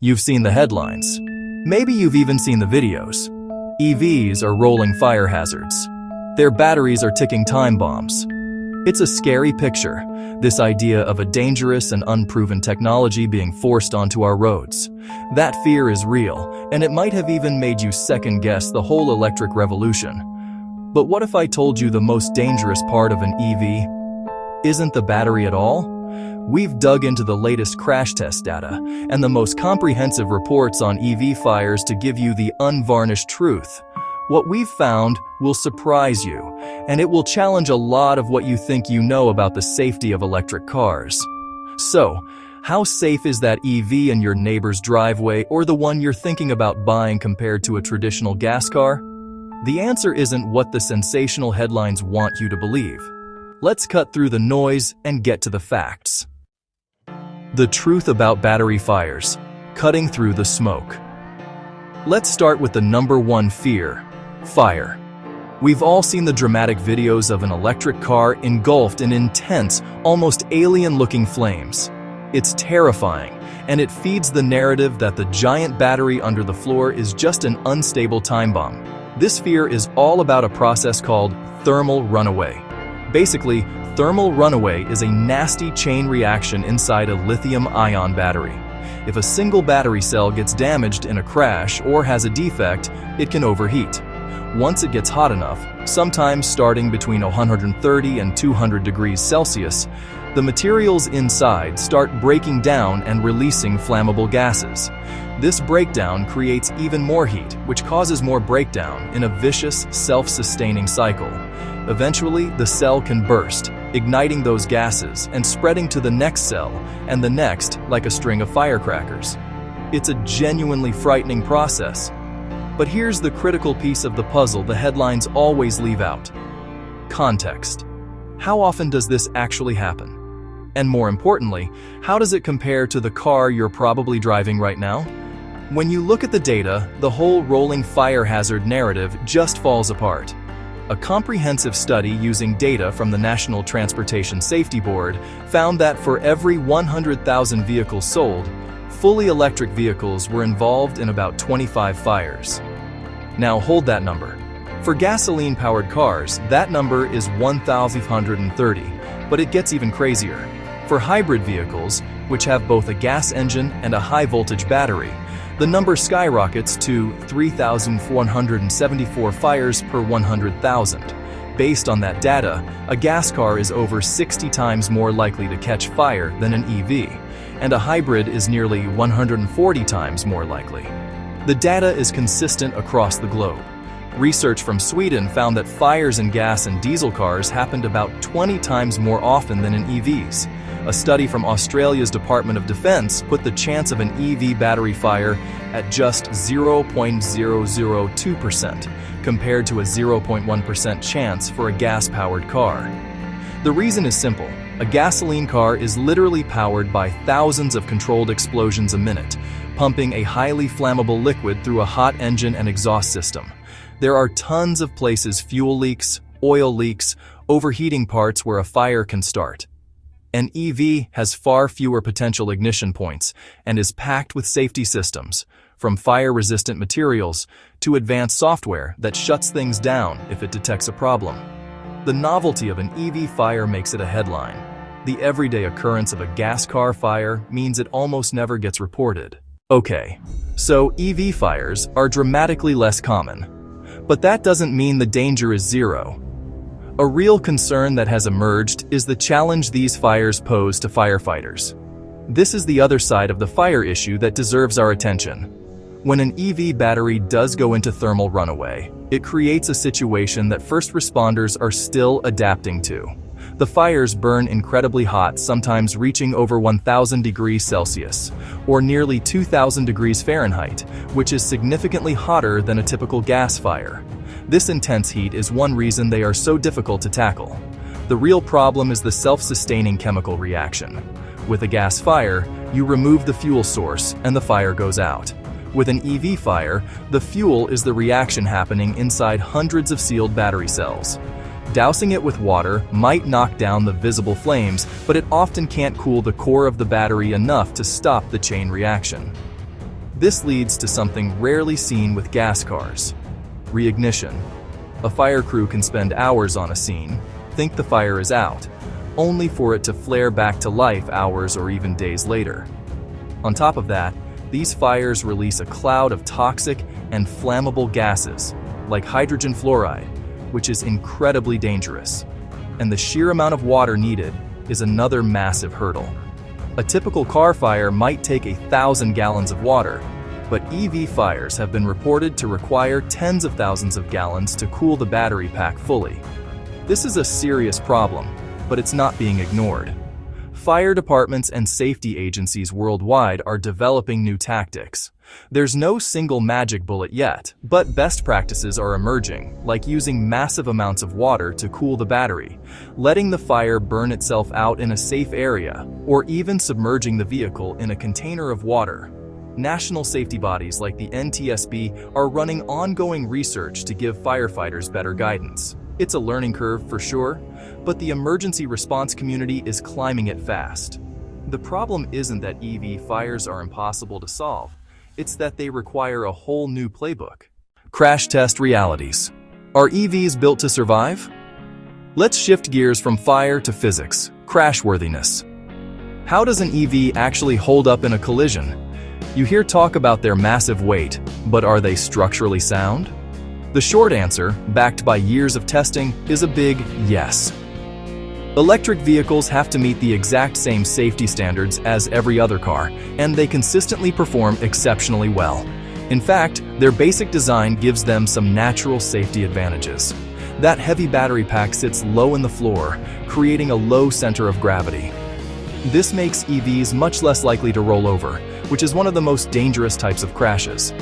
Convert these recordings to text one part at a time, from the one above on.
You've seen the headlines. Maybe you've even seen the videos. EVs are rolling fire hazards. Their batteries are ticking time bombs. It's a scary picture, this idea of a dangerous and unproven technology being forced onto our roads. That fear is real, and it might have even made you second-guess the whole electric revolution. But what if I told you the most dangerous part of an EV isn't the battery at all? We've dug into the latest crash test data and the most comprehensive reports on EV fires to give you the unvarnished truth. What we've found will surprise you, and it will challenge a lot of what you think you know about the safety of electric cars. So, how safe is that EV in your neighbor's driveway or the one you're thinking about buying compared to a traditional gas car? The answer isn't what the sensational headlines want you to believe. Let's cut through the noise and get to the facts. The truth about battery fires, cutting through the smoke. Let's start with the number one fear: fire. We've all seen the dramatic videos of an electric car engulfed in intense, almost alien-looking flames. It's terrifying, and it feeds the narrative that the giant battery under the floor is just an unstable time bomb. This fear is all about a process called thermal runaway. Basically, thermal runaway is a nasty chain reaction inside a lithium-ion battery. If a single battery cell gets damaged in a crash or has a defect, it can overheat. Once it gets hot enough, sometimes starting between 130 and 200 degrees Celsius, the materials inside start breaking down and releasing flammable gases. This breakdown creates even more heat, which causes more breakdown in a vicious, self-sustaining cycle. Eventually, the cell can burst, igniting those gases and spreading to the next cell and the next like a string of firecrackers. It's a genuinely frightening process. But here's the critical piece of the puzzle the headlines always leave out: context. How often does this actually happen? And more importantly, how does it compare to the car you're probably driving right now? When you look at the data, the whole rolling fire hazard narrative just falls apart. A comprehensive study using data from the National Transportation Safety Board found that for every 100,000 vehicles sold, fully electric vehicles were involved in about 25 fires. Now hold that number. For gasoline-powered cars, that number is 1,530, but it gets even crazier. For hybrid vehicles, which have both a gas engine and a high-voltage battery, the number skyrockets to 3,474 fires per 100,000. Based on that data, a gas car is over 60 times more likely to catch fire than an EV, and a hybrid is nearly 140 times more likely. The data is consistent across the globe. Research from Sweden found that fires in gas and diesel cars happened about 20 times more often than in EVs. A study from Australia's Department of Defense put the chance of an EV battery fire at just 0.002% compared to a 0.1% chance for a gas-powered car. The reason is simple. A gasoline car is literally powered by thousands of controlled explosions a minute, pumping a highly flammable liquid through a hot engine and exhaust system. There are tons of places fuel leaks, oil leaks, overheating parts where a fire can start. An EV has far fewer potential ignition points and is packed with safety systems, from fire-resistant materials to advanced software that shuts things down if it detects a problem. The novelty of an EV fire makes it a headline. The everyday occurrence of a gas car fire means it almost never gets reported. Okay, so EV fires are dramatically less common. But that doesn't mean the danger is zero. A real concern that has emerged is the challenge these fires pose to firefighters. This is the other side of the fire issue that deserves our attention. When an EV battery does go into thermal runaway, it creates a situation that first responders are still adapting to. The fires burn incredibly hot, sometimes reaching over 1,000 degrees Celsius, or nearly 2,000 degrees Fahrenheit, which is significantly hotter than a typical gas fire. This intense heat is one reason they are so difficult to tackle. The real problem is the self-sustaining chemical reaction. With a gas fire, you remove the fuel source and the fire goes out. With an EV fire, the fuel is the reaction happening inside hundreds of sealed battery cells. Dousing it with water might knock down the visible flames, but it often can't cool the core of the battery enough to stop the chain reaction. This leads to something rarely seen with gas cars: reignition. A fire crew can spend hours on a scene, think the fire is out, only for it to flare back to life hours or even days later. On top of that, these fires release a cloud of toxic and flammable gases, like hydrogen fluoride, which is incredibly dangerous. And the sheer amount of water needed is another massive hurdle. A typical car fire might take 1,000 gallons of water, but EV fires have been reported to require tens of thousands of gallons to cool the battery pack fully. This is a serious problem, but it's not being ignored. Fire departments and safety agencies worldwide are developing new tactics. There's no single magic bullet yet, but best practices are emerging, like using massive amounts of water to cool the battery, letting the fire burn itself out in a safe area, or even submerging the vehicle in a container of water. National safety bodies like the NTSB are running ongoing research to give firefighters better guidance. It's a learning curve for sure, but the emergency response community is climbing it fast. The problem isn't that EV fires are impossible to solve, it's that they require a whole new playbook. Crash test realities. Are EVs built to survive? Let's shift gears from fire to physics, crashworthiness. How does an EV actually hold up in a collision? You hear talk about their massive weight, but are they structurally sound? The short answer, backed by years of testing, is a big yes. Electric vehicles have to meet the exact same safety standards as every other car, and they consistently perform exceptionally well. In fact, their basic design gives them some natural safety advantages. That heavy battery pack sits low in the floor, creating a low center of gravity. This makes EVs much less likely to roll over, which is one of the most dangerous types of crashes.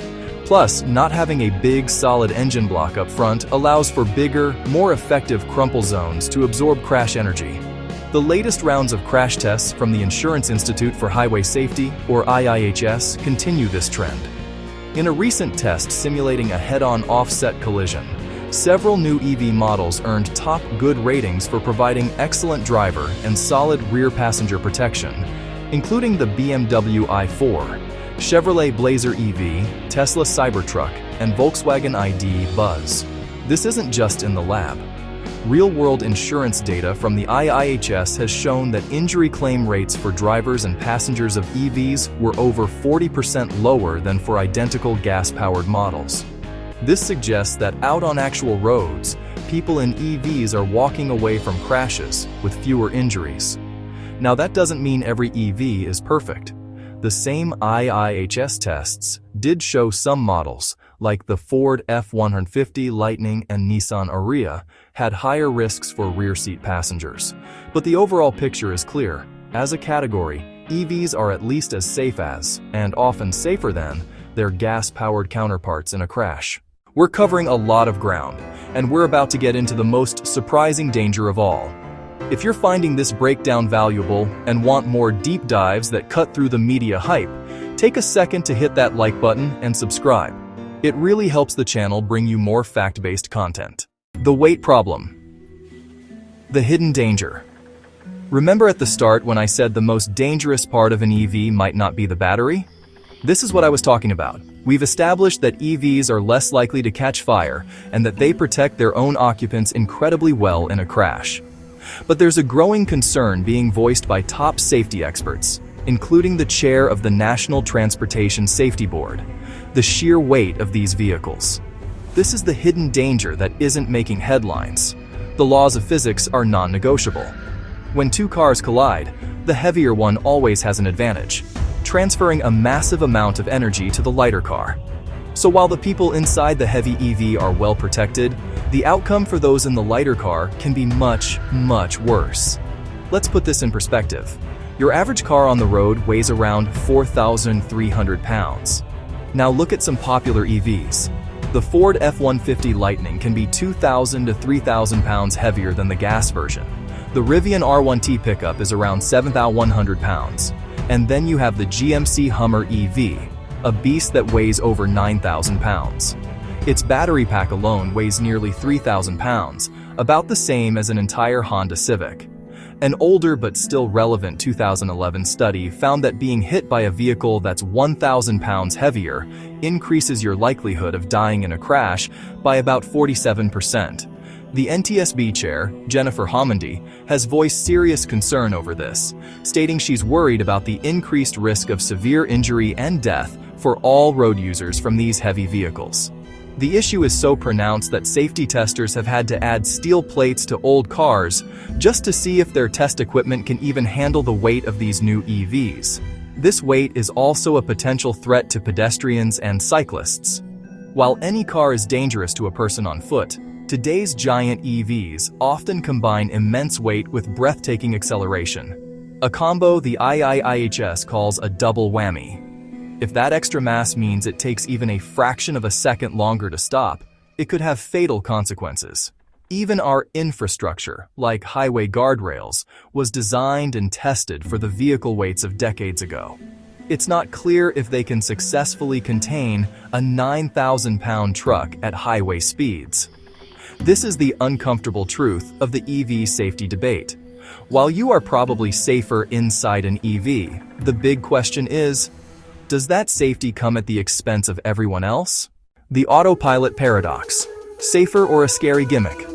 Plus, not having a big, solid engine block up front allows for bigger, more effective crumple zones to absorb crash energy. The latest rounds of crash tests from the Insurance Institute for Highway Safety, or IIHS, continue this trend. In a recent test simulating a head-on offset collision, several new EV models earned top good ratings for providing excellent driver and solid rear passenger protection, including the BMW i4, Chevrolet Blazer EV, Tesla Cybertruck, and Volkswagen ID Buzz. This isn't just in the lab. Real-world insurance data from the IIHS has shown that injury claim rates for drivers and passengers of EVs were over 40% lower than for identical gas-powered models. This suggests that out on actual roads, people in EVs are walking away from crashes with fewer injuries. Now, that doesn't mean every EV is perfect. The same IIHS tests did show some models, like the Ford F-150 Lightning and Nissan Ariya, had higher risks for rear seat passengers. But the overall picture is clear. As a category, EVs are at least as safe as, and often safer than, their gas-powered counterparts in a crash. We're covering a lot of ground, and we're about to get into the most surprising danger of all. If you're finding this breakdown valuable and want more deep dives that cut through the media hype, take a second to hit that like button and subscribe. It really helps the channel bring you more fact-based content. The weight problem. The hidden danger. Remember at the start when I said the most dangerous part of an EV might not be the battery? This is what I was talking about. We've established that EVs are less likely to catch fire and that they protect their own occupants incredibly well in a crash. But there's a growing concern being voiced by top safety experts, including the chair of the National Transportation Safety Board: the sheer weight of these vehicles. This is the hidden danger that isn't making headlines. The laws of physics are non-negotiable. When two cars collide, the heavier one always has an advantage, transferring a massive amount of energy to the lighter car. So while the people inside the heavy EV are well protected, the outcome for those in the lighter car can be much, much worse. Let's put this in perspective. Your average car on the road weighs around 4,300 pounds. Now look at some popular EVs. The Ford F-150 Lightning can be 2,000 to 3,000 pounds heavier than the gas version. The Rivian R1T pickup is around 7,100 pounds. And then you have the GMC Hummer EV, a beast that weighs over 9,000 pounds. Its battery pack alone weighs nearly 3,000 pounds, about the same as an entire Honda Civic. An older but still relevant 2011 study found that being hit by a vehicle that's 1,000 pounds heavier increases your likelihood of dying in a crash by about 47%. The NTSB chair, Jennifer Homendy, has voiced serious concern over this, stating she's worried about the increased risk of severe injury and death for all road users from these heavy vehicles. The issue is so pronounced that safety testers have had to add steel plates to old cars just to see if their test equipment can even handle the weight of these new EVs. This weight is also a potential threat to pedestrians and cyclists. While any car is dangerous to a person on foot, today's giant EVs often combine immense weight with breathtaking acceleration, a combo the IIHS calls a double whammy. If that extra mass means it takes even a fraction of a second longer to stop, it could have fatal consequences. Even our infrastructure, like highway guardrails, was designed and tested for the vehicle weights of decades ago. It's not clear if they can successfully contain a 9,000-pound truck at highway speeds. This is the uncomfortable truth of the EV safety debate. While you are probably safer inside an EV, the big question is, does that safety come at the expense of everyone else? The autopilot paradox. Safer or a scary gimmick?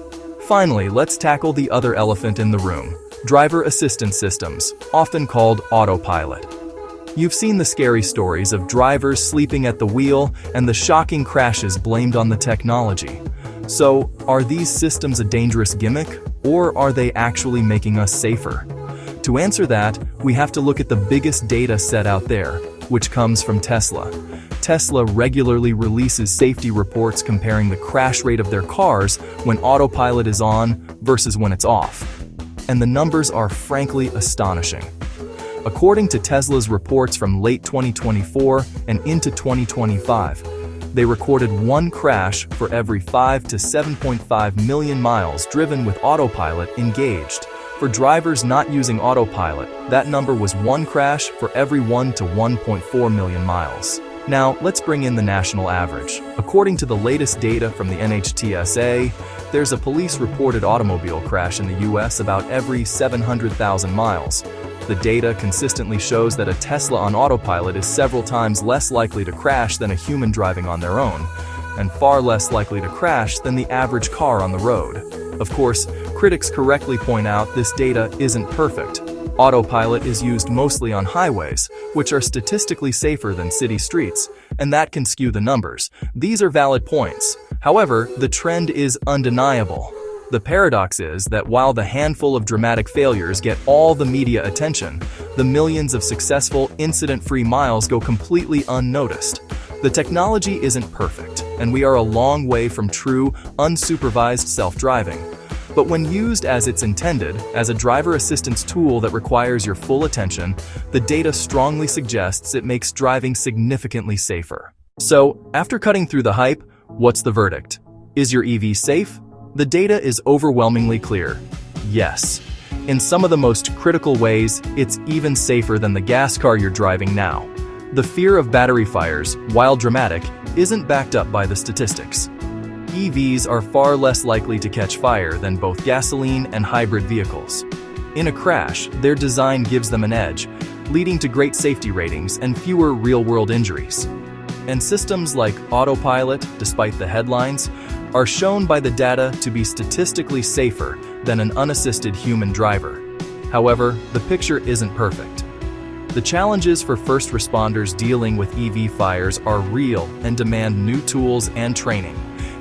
Finally, let's tackle the other elephant in the room, driver assistance systems, often called autopilot. You've seen the scary stories of drivers sleeping at the wheel and the shocking crashes blamed on the technology. So, are these systems a dangerous gimmick, or are they actually making us safer? To answer that, we have to look at the biggest data set out there, which comes from Tesla. Tesla regularly releases safety reports comparing the crash rate of their cars when autopilot is on versus when it's off. And the numbers are frankly astonishing. According to Tesla's reports from late 2024 and into 2025, they recorded one crash for every 5 to 7.5 million miles driven with autopilot engaged. For drivers not using autopilot, that number was one crash for every 1 to 1.4 million miles. Now, let's bring in the national average. According to the latest data from the NHTSA, there's a police-reported automobile crash in the US about every 700,000 miles. The data consistently shows that a Tesla on autopilot is several times less likely to crash than a human driving on their own, and far less likely to crash than the average car on the road. Of course, critics correctly point out this data isn't perfect. Autopilot is used mostly on highways, which are statistically safer than city streets, and that can skew the numbers. These are valid points. However, the trend is undeniable. The paradox is that while the handful of dramatic failures get all the media attention, the millions of successful, incident-free miles go completely unnoticed. The technology isn't perfect, and we are a long way from true, unsupervised self-driving. But when used as it's intended, as a driver assistance tool that requires your full attention, the data strongly suggests it makes driving significantly safer. So, after cutting through the hype, what's the verdict? Is your EV safe? The data is overwhelmingly clear. Yes. In some of the most critical ways, it's even safer than the gas car you're driving now. The fear of battery fires, while dramatic, isn't backed up by the statistics. EVs are far less likely to catch fire than both gasoline and hybrid vehicles. In a crash, their design gives them an edge, leading to great safety ratings and fewer real-world injuries. And systems like autopilot, despite the headlines, are shown by the data to be statistically safer than an unassisted human driver. However, the picture isn't perfect. The challenges for first responders dealing with EV fires are real and demand new tools and training.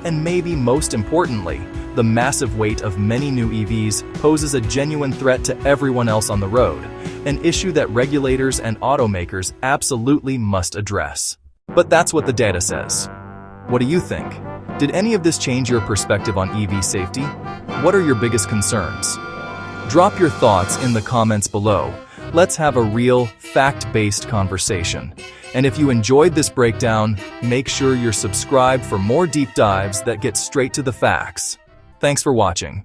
And maybe most importantly, the massive weight of many new EVs poses a genuine threat to everyone else on the road, an issue that regulators and automakers absolutely must address. But that's what the data says. What do you think? Did any of this change your perspective on EV safety? What are your biggest concerns? Drop your thoughts in the comments below. Let's have a real, fact-based conversation. And if you enjoyed this breakdown, make sure you're subscribed for more deep dives that get straight to the facts. Thanks for watching.